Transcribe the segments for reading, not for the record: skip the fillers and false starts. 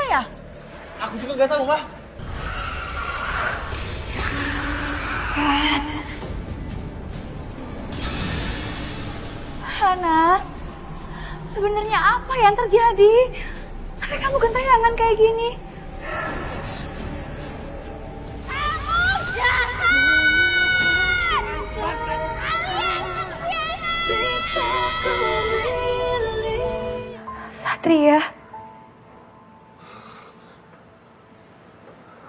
apa ya? Aku juga nggak tahu, Mah. Hana, sebenarnya apa yang terjadi? Sampai kamu gentayangan kayak gini. Kamu jahat! Satria.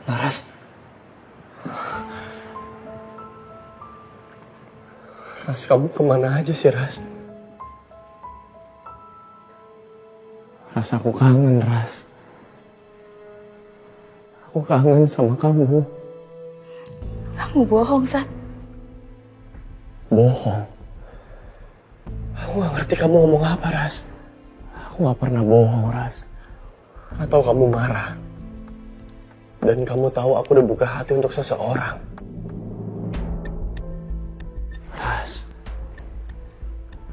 Laras. Ras, kamu kemana aja sih, Ras? Ras, aku kangen, Ras. Aku kangen sama kamu. Kamu bohong, Sat. Bohong? Aku gak ngerti kamu ngomong apa, Ras. Aku gak pernah bohong, Ras. Atau kamu marah. Dan kamu tahu aku udah buka hati untuk seseorang. Ras,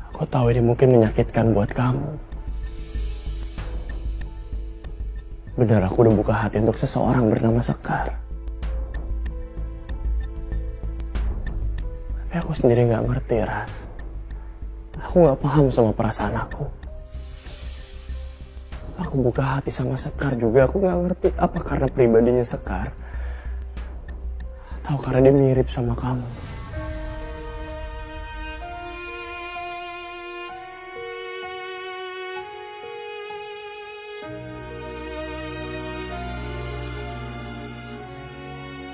aku tahu ini mungkin menyakitkan buat kamu. Benar, aku udah buka hati untuk seseorang bernama Sekar. Tapi aku sendiri gak ngerti, Ras. Aku gak paham sama perasaan aku. Aku buka hati sama Sekar juga, aku gak ngerti apa karena pribadinya Sekar. Atau karena dia mirip sama kamu.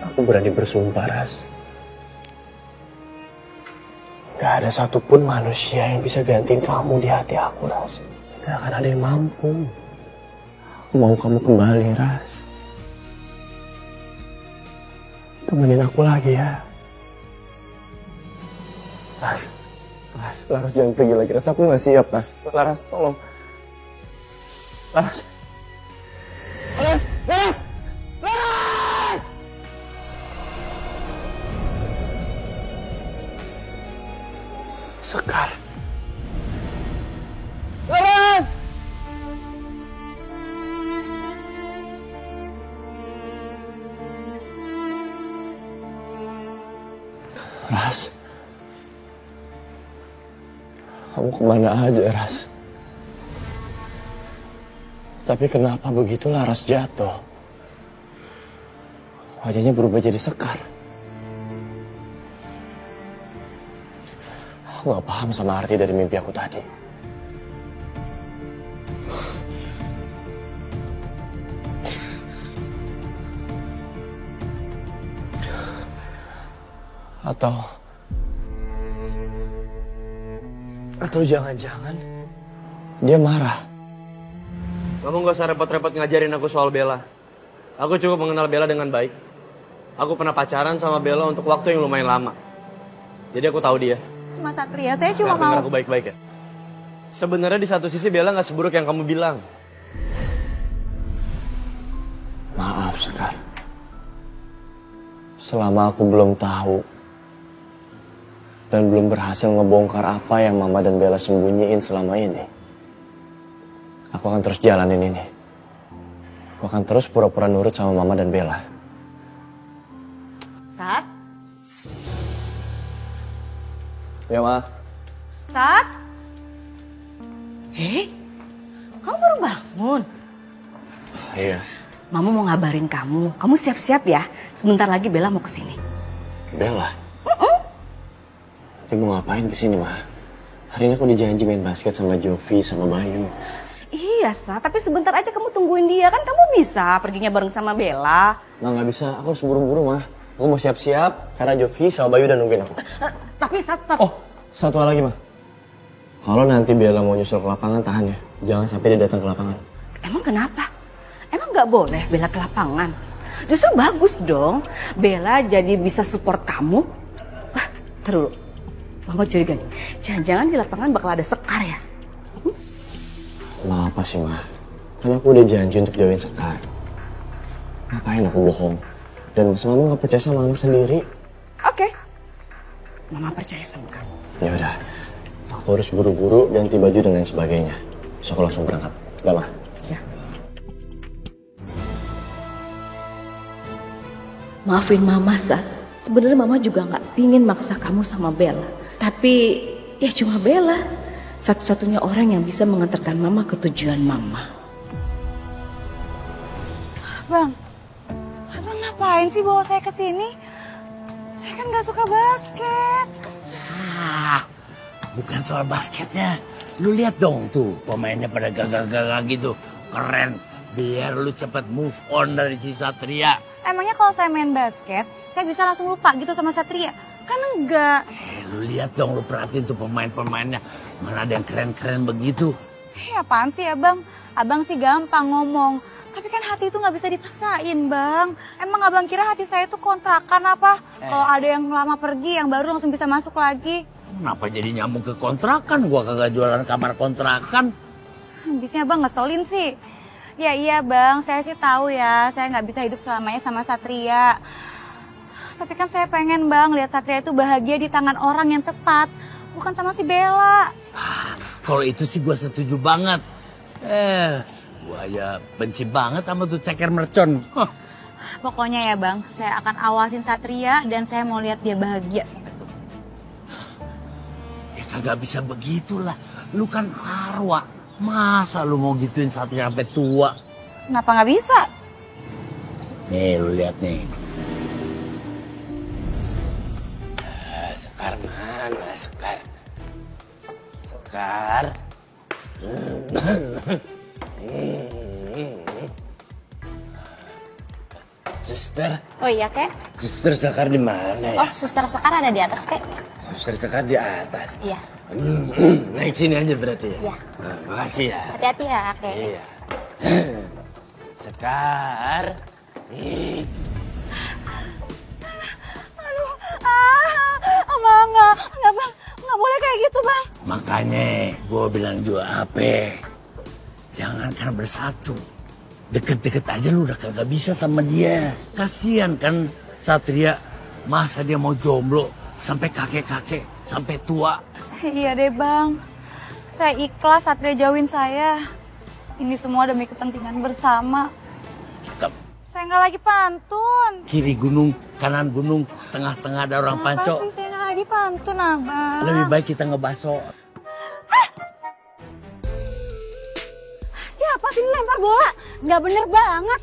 Aku berani bersumpah, Ras. Gak ada satupun manusia yang bisa gantiin kamu di hati aku, Ras. Gak akan ada yang mampu. Aku mau kamu kembali, Ras. Temenin aku lagi ya. Laras jangan pergi lagi, Ras. Aku gak siap, Ras. Laras, tolong. Laras. Sekar. Laras! Ras. Kamu kemana aja, Ras? Tapi kenapa begitu Laras jatuh? Wajahnya berubah jadi Sekar. Aku gak paham sama arti dari mimpi aku tadi. Atau jangan-jangan dia marah. Kamu gak usah repot-repot ngajarin aku soal Bella. Aku cukup mengenal Bella dengan baik. Aku pernah pacaran sama Bella untuk waktu yang lumayan lama. Jadi aku tahu dia. Mas Satria, saya cuma mau... Dengar aku baik-baik ya. Sebenarnya di satu sisi Bella gak seburuk yang kamu bilang. Maaf, Sekar. Selama aku belum tahu dan belum berhasil ngebongkar apa yang Mama dan Bella sembunyiin selama ini, aku akan terus jalanin ini. Aku akan terus pura-pura nurut sama Mama dan Bella. Sat? Ya, Ma. Sat? Kamu baru bangun? Iya. Mama mau ngabarin kamu. Kamu siap-siap ya. Sebentar lagi Bella mau kesini. Bella? Dia mau ngapain kesini, Ma? Hari ini aku udah janji main basket sama Jovi, sama Bayu. Iya, Sat. Tapi sebentar aja kamu tungguin dia. Kan kamu bisa perginya bareng sama Bella. Nah, nggak bisa. Aku harus buru-buru, Ma. Aku mau siap-siap karena Jovi sama Bayu udah nungguin aku. Tapi Sat... Oh, satu hal lagi, Ma. Kalau nanti Bella mau nyusul ke lapangan, tahan ya. Jangan sampai dia datang ke lapangan. Emang kenapa? Emang nggak boleh Bella ke lapangan? Justru bagus dong. Bella jadi bisa support kamu. Wah, terus Mama curiga nih. Jangan-jangan di lapangan bakal ada Sekar ya? Ma, apa sih, Ma? Kan aku udah janji untuk jauhin Sekar. Ngapain aku bohong? Dan masa Mama nggak percaya sama Mama sendiri? Oke. Mama percaya sama kamu. Ya udah. Aku harus buru-buru ganti baju dan lain sebagainya. So aku langsung berangkat. Udah, Ma? Ya. Maafin Mama, Sat. Sebenarnya Mama juga nggak pingin maksa kamu sama Bella. Tapi ya cuma Bella satu-satunya orang yang bisa mengantarkan Mama ke tujuan Mama. Bang, abang ngapain sih bawa saya ke sini? Saya kan nggak suka basket. Bukan soal basketnya. Lu lihat dong tuh pemainnya pada gagah-gagah gitu. Keren. Biar lu cepet move on dari si Satria. Emangnya kalau saya main basket, saya bisa langsung lupa gitu sama Satria? Kan enggak. Lu lihat dong, lu perhatiin tuh pemain-pemainnya. Mana ada yang keren-keren begitu. Apaan sih abang? Abang sih gampang ngomong. Tapi kan hati itu nggak bisa dipaksain, Bang. Emang abang kira hati saya itu kontrakan apa? Kalau ada yang lama pergi, yang baru langsung bisa masuk lagi. Kenapa jadi nyambung ke kontrakan? Gua kagak jualan kamar kontrakan. Habisnya abang ngeselin sih. Ya iya bang, saya sih tahu ya, saya nggak bisa hidup selamanya sama Satria. Tapi kan saya pengen bang lihat Satria itu bahagia di tangan orang yang tepat, bukan sama si Bella. Kalau itu sih gue setuju banget. Gue ya benci banget sama tuh ceker mercon. Pokoknya ya bang, saya akan awasin Satria dan saya mau lihat dia bahagia. Ya kagak bisa begitulah, lu kan arwah. Masa lu mau gituin Satria sampai tua? Kenapa nggak bisa? Nih lu lihat nih. Sekar mana Sekar? Sekar. Suster. Oh iya, Kek? Suster Sekar di mana ya? Oh, Suster Sekar ada di atas, Kek? Suster Sekar di atas. Iya. Naik sini aja berarti ya? Iya. Nah, makasih ya. Hati-hati ya, Kek. Iya. Sekar. Aduh, bang, nggak boleh kayak gitu bang. Makanya gue bilang juga apa? Jangan kan bersatu. Deket-deket aja lu udah kagak bisa sama dia. Kasian kan Satria, masa dia mau jomblo sampai kakek-kakek, sampai tua. Iya deh bang, saya ikhlas Satria jauhin saya. Ini semua demi kepentingan bersama. Cakep. Saya nggak lagi pantun. Kiri gunung, kanan gunung, tengah-tengah ada orang panco. Apa sih saya nggak lagi pantun abang? Lebih baik kita ngebaso. Siapa sih lempar bola? Nggak bener banget.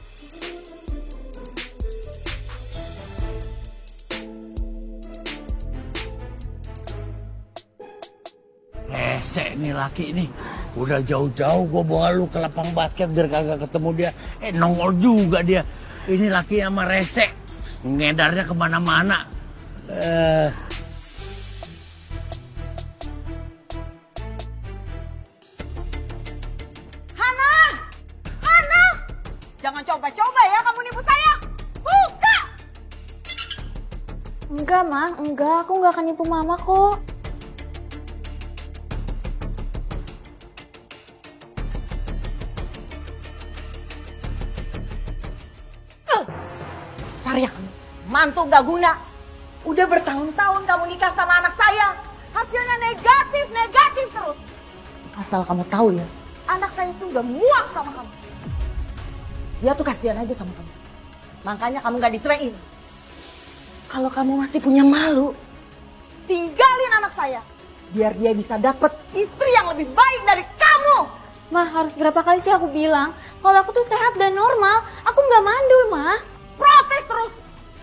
Resek nih laki nih. Udah jauh-jauh gue bawa lu ke lapang basket biar kagak ketemu dia. Nongol juga dia. Ini laki sama resek. Ngedarnya kemana-mana. Hana! Jangan coba-coba ya kamu nipu saya. Buka! Enggak, Mang. Enggak, aku nggak akan nipu Mama kok. Dasar ya kamu, mantu gak guna. Udah bertahun-tahun kamu nikah sama anak saya. Hasilnya negatif terus. Asal kamu tahu ya, anak saya itu udah muak sama kamu. Dia tuh kasihan aja sama kamu. Makanya kamu gak diceraiin. Kalau kamu masih punya malu, tinggalin anak saya. Biar dia bisa dapet istri yang lebih baik dari kamu. Mah, harus berapa kali sih aku bilang kalau aku tuh sehat dan normal. Aku nggak mandul, Mah. Protes terus.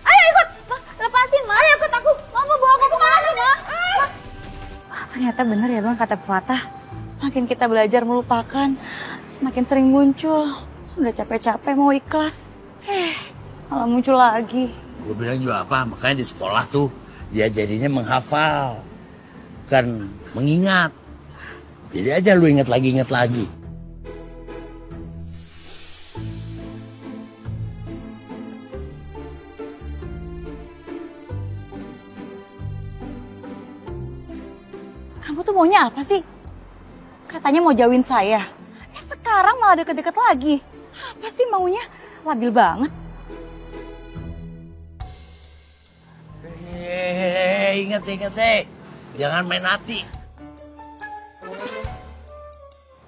Ayo ikut, Mah. Lepasin, Mah. Ayo ikut aku. Mama bawa aku kemana, Mah? Ternyata benar ya bang kata pepatah. Semakin kita belajar melupakan, semakin sering muncul. Udah capek-capek mau ikhlas. Malah muncul lagi. Gue bilang juga apa? Makanya di sekolah tuh dia jadinya menghafal. Bukan mengingat. Jadi aja lu ingat lagi. Kamu tuh maunya apa sih? Katanya mau jauhin saya. Sekarang malah deket-deket lagi. Apa sih maunya? Labil banget. Ingat. Jangan main hati.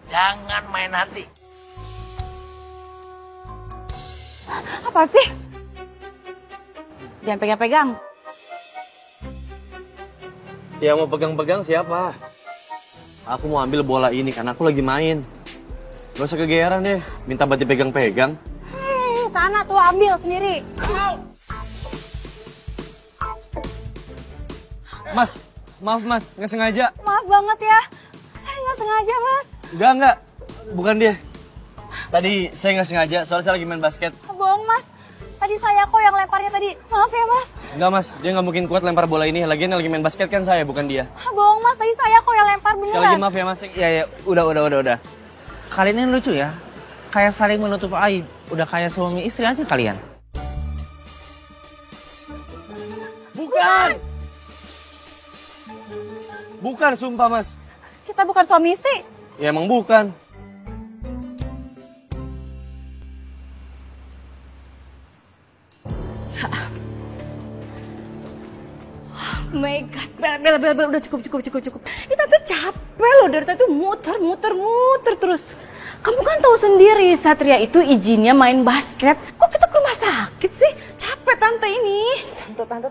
Jangan main hati. Apa sih? Jangan pegang-pegang. Yang mau pegang-pegang siapa? Aku mau ambil bola ini karena aku lagi main. Gak usah kegeeran deh, minta buat dipegang-pegang. Sana tuh ambil sendiri. Mas, maaf mas, nggak sengaja. Maaf banget ya. Saya nggak sengaja, Mas. Enggak, bukan dia. Tadi saya nggak sengaja, soalnya saya lagi main basket. Bohong, Mas. Tadi saya kok yang lemparnya tadi. Maaf ya, Mas. Enggak mas, dia nggak mungkin kuat lempar bola ini. Lagian lagi main basket kan saya, bukan dia. Bohong, Mas. Tadi saya kok yang lempar beneran. Sekali lagi maaf ya mas. Ya, udah. Kalian ini lucu ya. Kayak saling menutup aib. Udah kayak suami istri aja kalian. Bukan! Bukan, sumpah mas. Kita bukan suami istri. Ya emang bukan. Oh my God, Bel, udah cukup. Ini tante capek loh dari tadi muter terus. Kamu kan tahu sendiri Satria itu izinnya main basket. Kok kita ke rumah sakit sih? Capek tante ini. Tante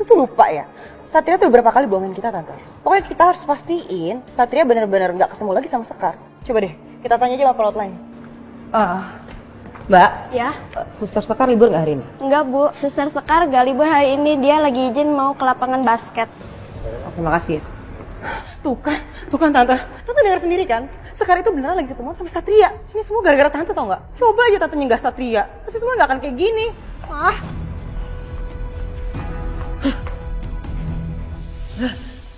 tuh lupa ya. Satria tuh beberapa kali bohongin kita, Tante. Pokoknya kita harus pastiin Satria benar-benar nggak ketemu lagi sama Sekar. Coba deh, kita tanya aja sama pelot lain. Mbak, Ya? Suster Sekar libur nggak hari ini? Enggak, Bu. Suster Sekar gak libur hari ini. Dia lagi izin mau ke lapangan basket. Oke, makasih ya. Tuh kan Tante. Tante dengar sendiri kan? Sekar itu beneran lagi ketemu sama Satria. Ini semua gara-gara Tante tau nggak? Coba aja Tante nyegah Satria. Pasti semua nggak akan kayak gini.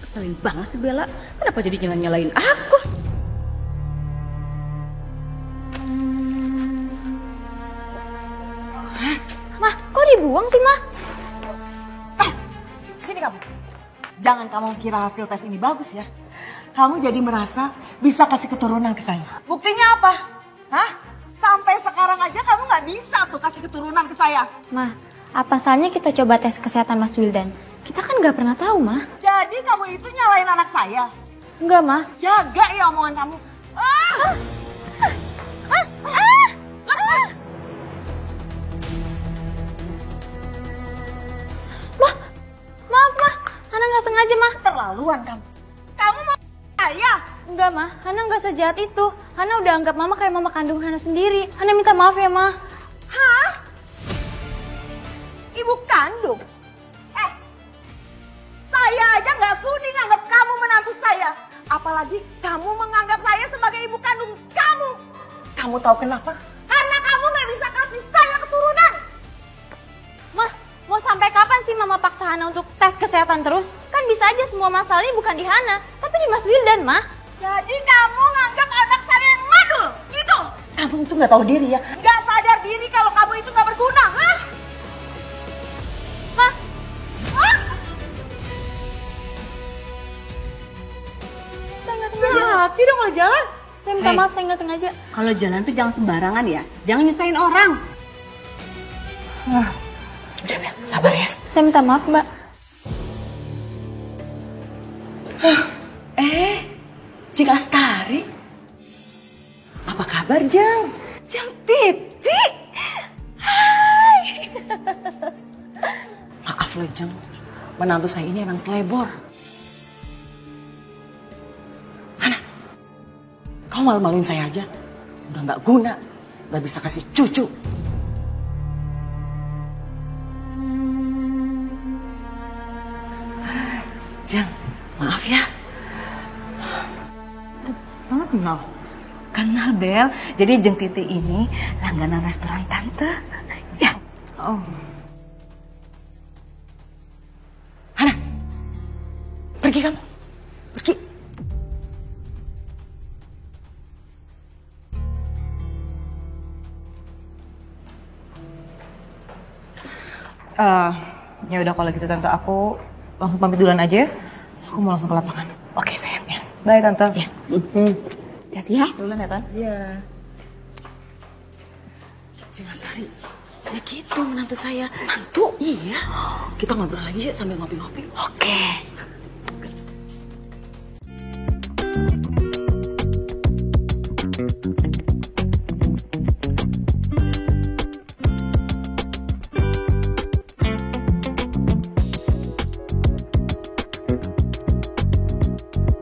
Keselin banget sih Bella. Kenapa jadi nyalain aku? Mah, kok dibuang sih, Mah? Sini kamu. Jangan kamu kira hasil tes ini bagus ya. Kamu jadi merasa bisa kasih keturunan ke saya. Buktinya apa? Hah? Sampai sekarang aja kamu nggak bisa tuh kasih keturunan ke saya. Mah, apa salahnya kita coba tes kesehatan Mas Wildan? Kita kan gak pernah tahu, Mah. Jadi kamu itu nyalain anak saya. Enggak, Mah. Jaga ya omongan kamu. Maaf, Mah. Hana gak sengaja, Mah. Terlaluan kamu. Kamu mau saya? Enggak, Mah. Hana gak sejahat itu. Hana udah anggap Mama kayak mama kandung Hana sendiri. Hana minta maaf ya, Mah. Hah? Ibu kandung? Saya aja nggak sudi nganggap kamu menantu saya. Apalagi kamu menganggap saya sebagai ibu kandung kamu. Kamu tahu kenapa? Karena kamu nggak bisa kasih saya keturunan. Mah, mau sampai kapan sih Mama paksa Hana untuk tes kesehatan terus? Kan bisa aja semua masalah ini bukan di Hana, tapi di Mas Wildan, Mah. Jadi kamu nganggap anak saya yang mandul, gitu? Kamu itu nggak tahu diri ya? Nggak sadar diri kalau kamu itu nggak berguna, hah? Mah, Hati dong kalau jalan. saya minta maaf, saya nggak sengaja. Kalau jalan tuh jangan sembarangan ya. Jangan nyusahin orang. Udah Bel, sabar ya. Saya minta maaf, Mbak. Jeng Astari. Apa kabar, Jeng? Jeng Titi. Hai. Maaf loh, Jeng. Menantu saya ini emang selebor. Hana, kau malu-maluin saya aja. Udah nggak guna, nggak bisa kasih cucu. Jeng, maaf ya. Mama kenal? Kenal Bel. Jadi Jeng Titi ini langganan restoran tante. Ya. Oh. Hana, pergi kamu. Pergi. Ya udah kalau gitu tante, aku langsung pamit duluan aja ya. Aku mau langsung ke lapangan. Oke sayangnya. Bye tante. Ya. Hati-hati ya. Duluan ya tante. Iya. Jeng Astari. Ya gitu menantu saya. Mantu? Iya. Kita ngobrol lagi ya sambil ngopi-ngopi. Oke.